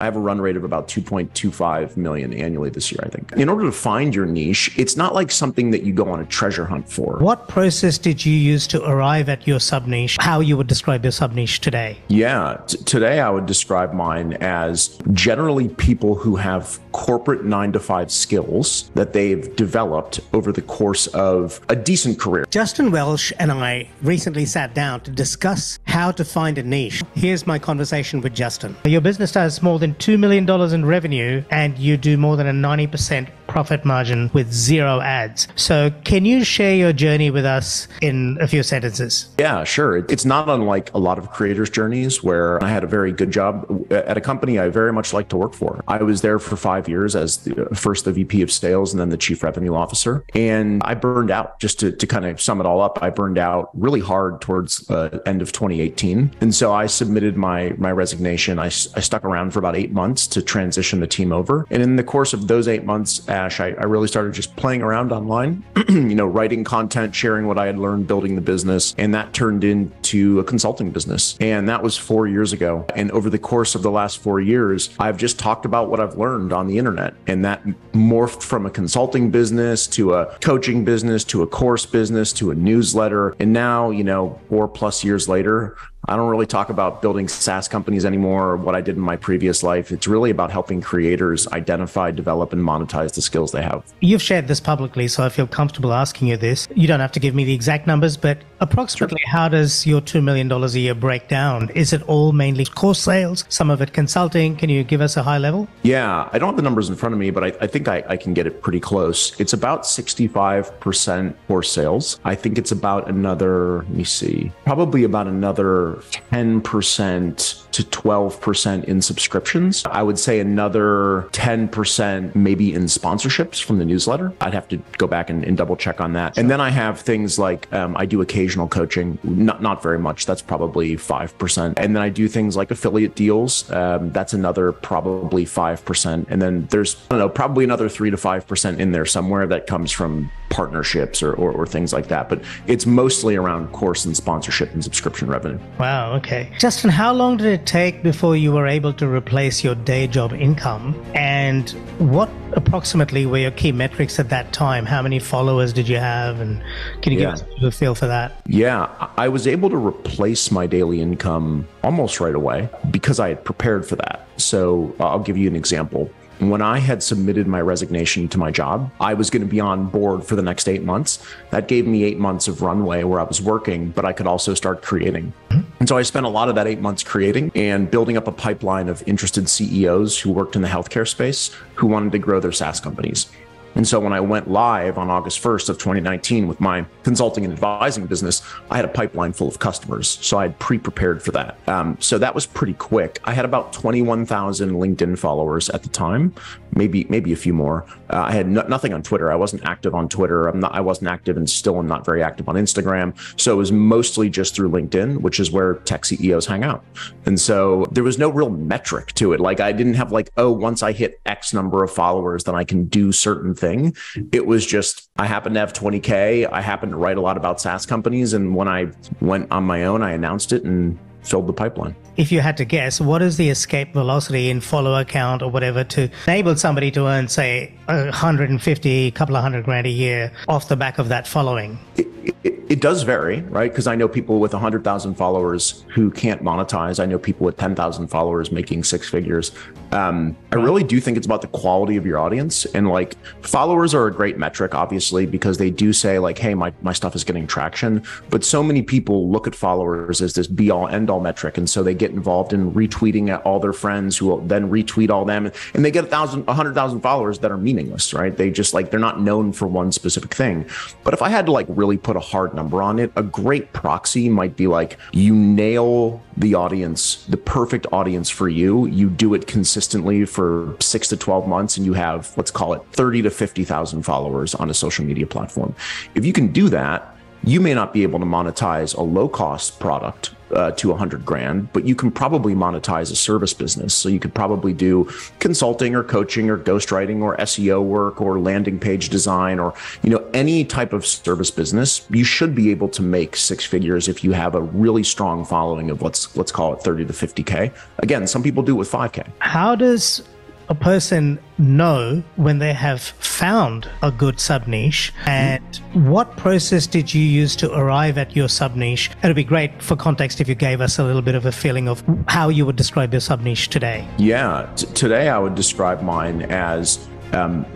I have a run rate of about 2.25 million annually this year, I think. In order to find your niche, it's not like something that you go on a treasure hunt for. What process did you use to arrive at your sub-niche? How you would describe your sub-niche today? Yeah, today I would describe mine as generally people who have corporate 9-to-5 skills that they've developed over the course of a decent career. Justin Welsh and I recently sat down to discuss how to find a niche. Here's my conversation with Justin. Your business does more than $2 million in revenue and you do more than a 90% profit margin with 0 ads. So can you share your journey with us in a few sentences? Yeah, sure. It's not unlike a lot of creators' journeys where I had a very good job at a company I very much like to work for. I was there for 5 years as first the VP of sales and then the chief revenue officer. And I burned out. Just to kind of sum it all up, I burned out really hard towards end of 2018. And so I submitted my resignation. I stuck around for about 8 months to transition the team over. And in the course of those 8 months, Ash, I really started just playing around online, writing content, sharing what I had learned, building the business. And that turned into a consulting business. And that was 4 years ago. And over the course of the last 4 years, I've just talked about what I've learned on the internet. And that morphed from a consulting business to a coaching business, to a course business, to a newsletter. And now, 4+ years later, I don't really talk about building SaaS companies anymore or what I did in my previous life. It's really about helping creators identify, develop, and monetize the skills they have. You've shared this publicly, so I feel comfortable asking you this. You don't have to give me the exact numbers, but approximately how does your $2 million a year break down? Is it all mainly course sales, some of it consulting? Can you give us a high level? Yeah, I don't have the numbers in front of me, but I think I can get it pretty close. It's about 65% course sales. I think it's about another, probably about another 10% to 12% in subscriptions. I would say another 10% maybe in sponsorships from the newsletter. I'd have to go back and double check on that. And then I have things like I do occasional coaching, not very much. That's probably 5%. And then I do things like affiliate deals. That's another probably 5%. And then there's, probably another 3 to 5% in there somewhere that comes from partnerships or things like that. But it's mostly around course and sponsorship and subscription revenue. Wow, okay. Justin, how long did it take before you were able to replace your day job income? And what approximately were your key metrics at that time? How many followers did you have? And can you give us a feel for that? Yeah, I was able to replace my daily income almost right away because I had prepared for that. So I'll give you an example. When I had submitted my resignation to my job, I was going to be on board for the next 8 months. That gave me 8 months of runway where I was working, but I could also start creating. And so I spent a lot of that 8 months creating and building up a pipeline of interested CEOs who worked in the healthcare space who wanted to grow their SaaS companies. And so when I went live on August 1st of 2019 with my consulting and advising business, I had a pipeline full of customers. So I had pre-prepared for that. So that was pretty quick. I had about 21,000 LinkedIn followers at the time, maybe a few more. I had nothing on Twitter. I wasn't active on Twitter. I wasn't active and still am not very active on Instagram. So it was mostly just through LinkedIn, which is where tech CEOs hang out. And so there was no real metric to it. Like I didn't have once I hit X number of followers, then I can do certain things. It was just, I happen to have 20K. I happen to write a lot about SaaS companies. And when I went on my own, I announced it and filled the pipeline. If you had to guess, what is the escape velocity in follower count or whatever to enable somebody to earn, say, 150, a couple of $100,000 a year off the back of that following? It does vary, right? Because I know people with 100,000 followers who can't monetize. I know people with 10,000 followers making 6 figures. I really do think it's about the quality of your audience. And followers are a great metric, obviously, because they do say hey, my stuff is getting traction. But so many people look at followers as this be all end all metric. And so they get involved in retweeting at all their friends who will then retweet all them. And they get 100,000 followers that are meaningless, right? They just they're not known for one specific thing. But if I had to really put a hard number on it, a great proxy might be you nail the audience, the perfect audience for you. You do it consistently for 6 to 12 months and you have, let's call it 30 to 50,000 followers on a social media platform. If you can do that, you may not be able to monetize a low-cost product to 100 grand, but you can probably monetize a service business. So you could probably do consulting or coaching or ghostwriting or SEO work or landing page design or, any type of service business. You should be able to make six figures if you have a really strong following of let's call it 30 to 50K. Again, some people do it with 5K. How does a person know when they have found a good sub niche, and what process did you use to arrive at your sub niche? It would be great for context if you gave us a little bit of a feeling of how you would describe your sub niche today. Yeah, today I would describe mine as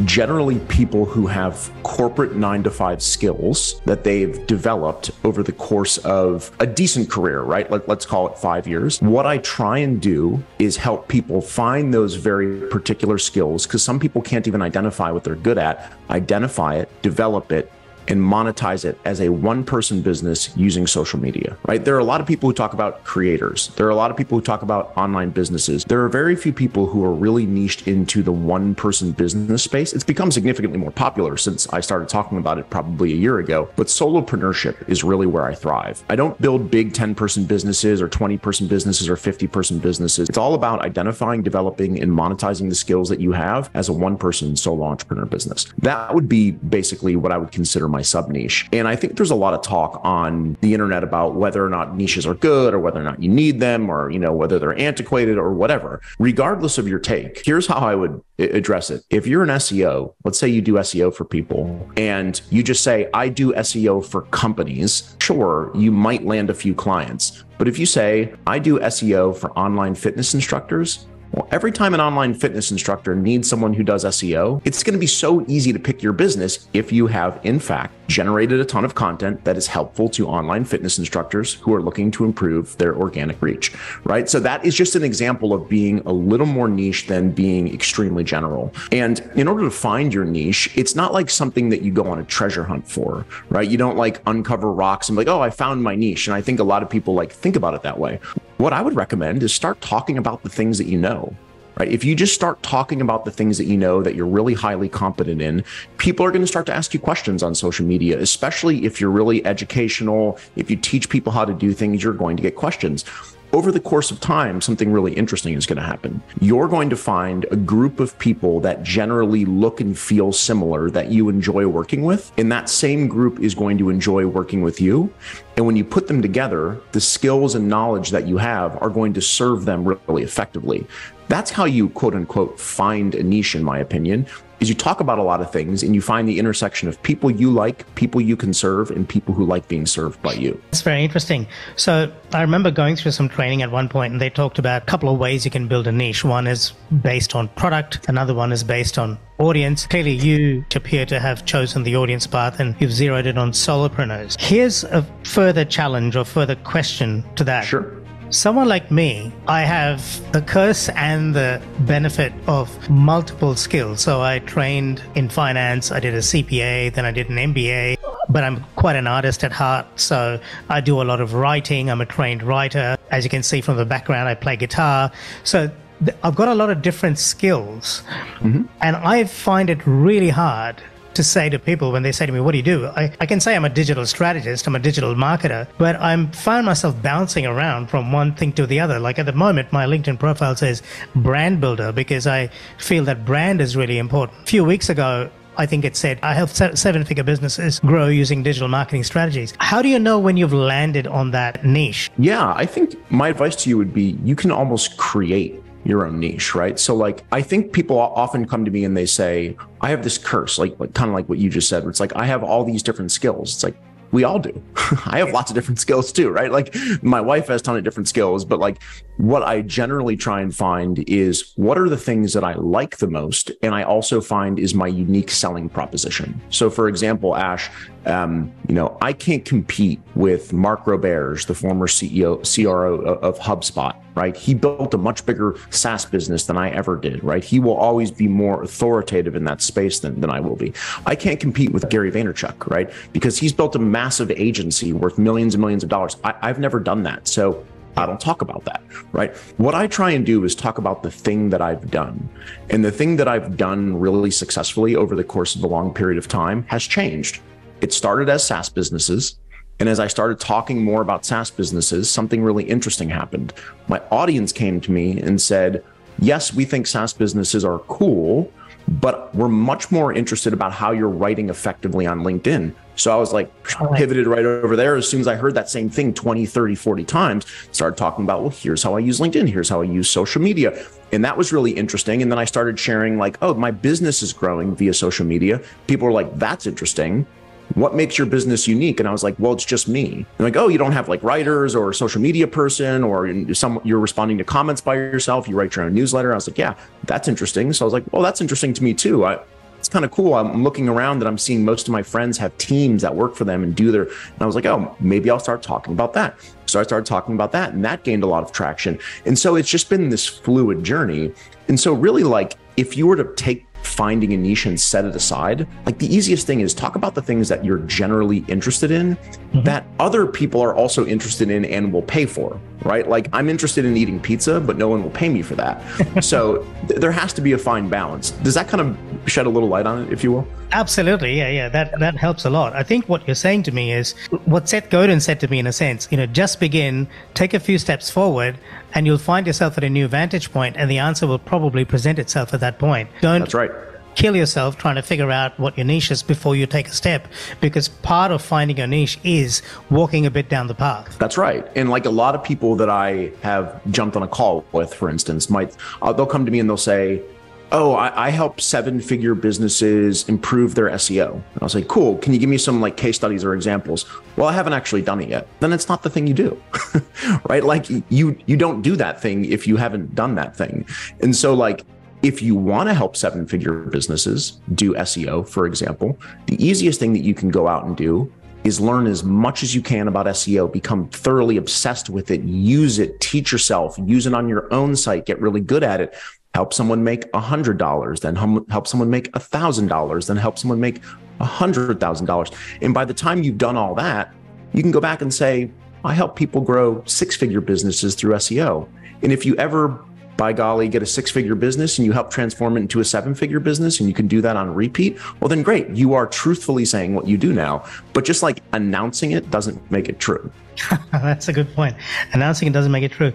generally people who have corporate 9-to-5 skills that they've developed over the course of a decent career, right? Let's call it 5 years. What I try and do is help people find those very particular skills, because some people can't even identify what they're good at, identify it, develop it, and monetize it as a one-person business using social media, right? There are a lot of people who talk about creators. There are a lot of people who talk about online businesses. There are very few people who are really niched into the one-person business space. It's become significantly more popular since I started talking about it probably a year ago, but solopreneurship is really where I thrive. I don't build big 10-person businesses or 20-person businesses or 50-person businesses. It's all about identifying, developing, and monetizing the skills that you have as a one-person solo entrepreneur business. That would be basically what I would consider my sub niche. And I think there's a lot of talk on the internet about whether or not niches are good or whether or not you need them or, whether they're antiquated or whatever. Regardless of your take, here's how I would address it. If you're an SEO, let's say you do SEO for people and you just say, I do SEO for companies, sure, you might land a few clients. But if you say, I do SEO for online fitness instructors, well, every time an online fitness instructor needs someone who does SEO, it's going to be so easy to pick your business if you have, in fact, generated a ton of content that is helpful to online fitness instructors who are looking to improve their organic reach, right? So that is just an example of being a little more niche than being extremely general. And in order to find your niche, it's not like something that you go on a treasure hunt for, right? You don't like uncover rocks and be like, oh, I found my niche. And I think a lot of people think about it that way. What I would recommend is start talking about the things that you know. Right? If you just start talking about the things that you know that you're really highly competent in, people are going to start to ask you questions on social media, especially if you're really educational. If you teach people how to do things, you're going to get questions. Over the course of time, something really interesting is going to happen. You're going to find a group of people that generally look and feel similar that you enjoy working with, and that same group is going to enjoy working with you. And when you put them together, the skills and knowledge that you have are going to serve them really effectively. That's how you, quote unquote, find a niche, in my opinion, is you talk about a lot of things and you find the intersection of people you like, people you can serve, and people who like being served by you. That's very interesting. So I remember going through some training at one point and they talked about a couple of ways you can build a niche. One is based on product. Another one is based on audience. Clearly, you appear to have chosen the audience path and you've zeroed it on solopreneurs. Here's a further challenge or further question to that. Sure. Someone like me, I have the curse and the benefit of multiple skills. So I trained in finance, I did a CPA, then I did an MBA, but I'm quite an artist at heart. So I do a lot of writing. I'm a trained writer. As you can see from the background, I play guitar. So I've got a lot of different skills. Mm-hmm. And I find it really hard to say to people when they say to me, what do you do? I can say I'm a digital strategist, I'm a digital marketer, but I'm find myself bouncing around from one thing to the other. Like at the moment, my LinkedIn profile says brand builder because I feel that brand is really important. A few weeks ago, I think it said, I help seven-figure businesses grow using digital marketing strategies. How do you know when you've landed on that niche? Yeah, I think my advice to you would be you can almost create your own niche, right? So I think people often come to me and they say, I have this curse, kind of like what you just said, where it's I have all these different skills. It's we all do. I have lots of different skills too, right? My wife has a ton of different skills, but what I generally try and find is what are the things that I like the most, and I also find is my unique selling proposition. So for example, Ash, I can't compete with Mark Roberge, the former CRO of HubSpot, right? He built a much bigger SaaS business than I ever did, right? He will always be more authoritative in that space than I will be. I can't compete with Gary Vaynerchuk, right? Because he's built a massive agency worth millions and millions of dollars. I've never done that. So I don't talk about that, right? What I try and do is talk about the thing that I've done. And the thing that I've done really successfully over the course of a long period of time has changed. It started as SaaS businesses. And as I started talking more about SaaS businesses, something really interesting happened. My audience came to me and said, yes, we think SaaS businesses are cool, but we're much more interested about how you're writing effectively on LinkedIn. So I was like, pivoted right over there. As soon as I heard that same thing 20, 30, 40 times, started talking about, well, here's how I use LinkedIn. Here's how I use social media. And that was really interesting. And then I started sharing like, oh, my business is growing via social media. People were like, that's interesting. What makes your business unique? And I was like, well, it's just me. And like, oh, you don't have like writers or a social media person, or you're responding to comments by yourself. You write your own newsletter. I was like, yeah, that's interesting. So I was like, well, that's interesting to me too. It's kind of cool. I'm looking around and I'm seeing most of my friends have teams that work for them and do their, and I was like, oh, maybe I'll start talking about that. So I started talking about that, and that gained a lot of traction. And so it's just been this fluid journey. And so really, like, if you were to take finding a niche and set it aside, like, the easiest thing is talk about the things that you're generally interested in, that other people are also interested in and will pay for, right? Like, I'm interested in eating pizza, but no one will pay me for that. So there has to be a fine balance. Does that kind of shed a little light on it, if you will? Absolutely. Yeah. That helps a lot. I think what you're saying to me is what Seth Godin said to me, in a sense, just begin, take a few steps forward, and you'll find yourself at a new vantage point, and the answer will probably present itself at that point. That's right. Kill yourself trying to figure out what your niche is before you take a step, because part of finding your niche is walking a bit down the path. That's right. And like a lot of people that I have jumped on a call with, for instance, they'll come to me and they'll say, oh, I help 7-figure businesses improve their SEO. And I was like, cool. Can you give me some like case studies or examples? Well, I haven't actually done it yet. Then it's not the thing you do, right? Like you don't do that thing if you haven't done that thing. And so like, if you want to help 7-figure businesses do SEO, for example, the easiest thing that you can go out and do is learn as much as you can about SEO, become thoroughly obsessed with it, use it, teach yourself, use it on your own site, get really good at it. Help someone make $100, then help someone make $1,000, then help someone make $100,000. And by the time you've done all that, you can go back and say, I help people grow 6-figure businesses through SEO. And if you ever, by golly, get a 6-figure business and you help transform it into a 7-figure business and you can do that on repeat, well, then great. You are truthfully saying what you do now. But just like announcing it doesn't make it true. That's a good point. Announcing it doesn't make it true.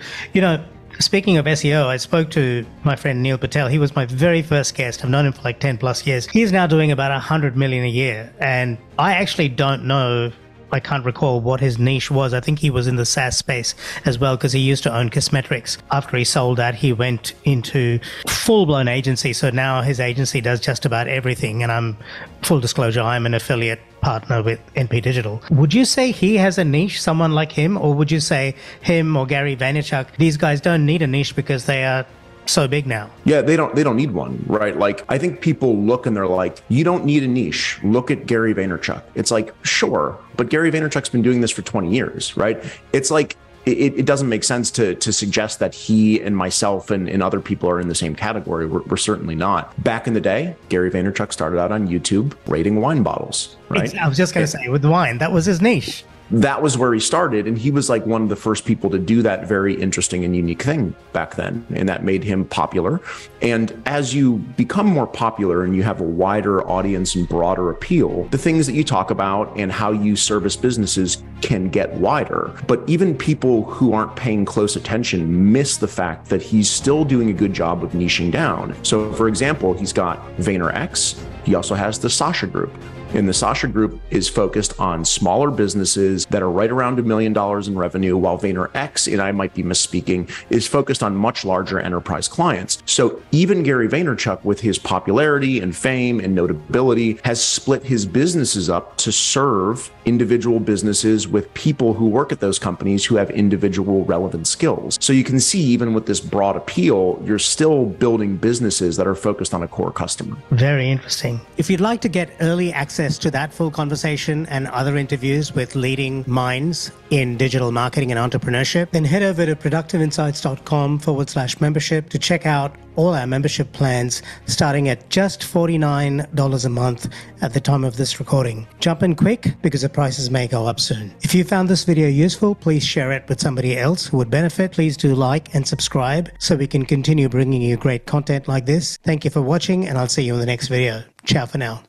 Speaking of SEO, I spoke to my friend Neil Patel. He was my very first guest. I've known him for like 10 plus years. He's now doing about 100 million a year. And I actually don't know, I can't recall what his niche was. I think he was in the SaaS space as well, because he used to own Cosmetics. After he sold that, he went into full-blown agency. So now his agency does just about everything. And full disclosure, I'm an affiliate partner with NP Digital. Would you say he has a niche, someone like him? Or would you say him or Gary Vaynerchuk, these guys don't need a niche because they are so big now? Yeah, they don't need one, right? Like, I think people look and they're like, you don't need a niche. Look at Gary Vaynerchuk. It's like, sure, but Gary Vaynerchuk's been doing this for 20 years, right? It's like, it doesn't make sense to suggest that he and myself and other people are in the same category. We're certainly not. Back in the day, Gary Vaynerchuk started out on YouTube rating wine bottles, right? I was just going to say, with wine, that was his niche. That was where he started. And he was like one of the first people to do that very interesting and unique thing back then. And that made him popular. And as you become more popular and you have a wider audience and broader appeal, the things that you talk about and how you service businesses can get wider. But even people who aren't paying close attention miss the fact that he's still doing a good job of niching down. So for example, he's got VaynerX. He also has the Sasha Group. And the Sasha Group is focused on smaller businesses that are right around $1 million in revenue, while VaynerX, and I might be misspeaking, is focused on much larger enterprise clients. So even Gary Vaynerchuk, with his popularity and fame and notability, has split his businesses up to serve individual businesses with people who work at those companies who have individual relevant skills. So you can see, even with this broad appeal, you're still building businesses that are focused on a core customer. Very interesting. If you'd like to get early access to that full conversation and other interviews with leading minds in digital marketing and entrepreneurship, then head over to productiveinsights.com/membership to check out all our membership plans, starting at just $49 a month at the time of this recording. Jump in quick, because the prices may go up soon. If you found this video useful, please share it with somebody else who would benefit. Please do like and subscribe so we can continue bringing you great content like this. Thank you for watching, and I'll see you in the next video. Ciao for now.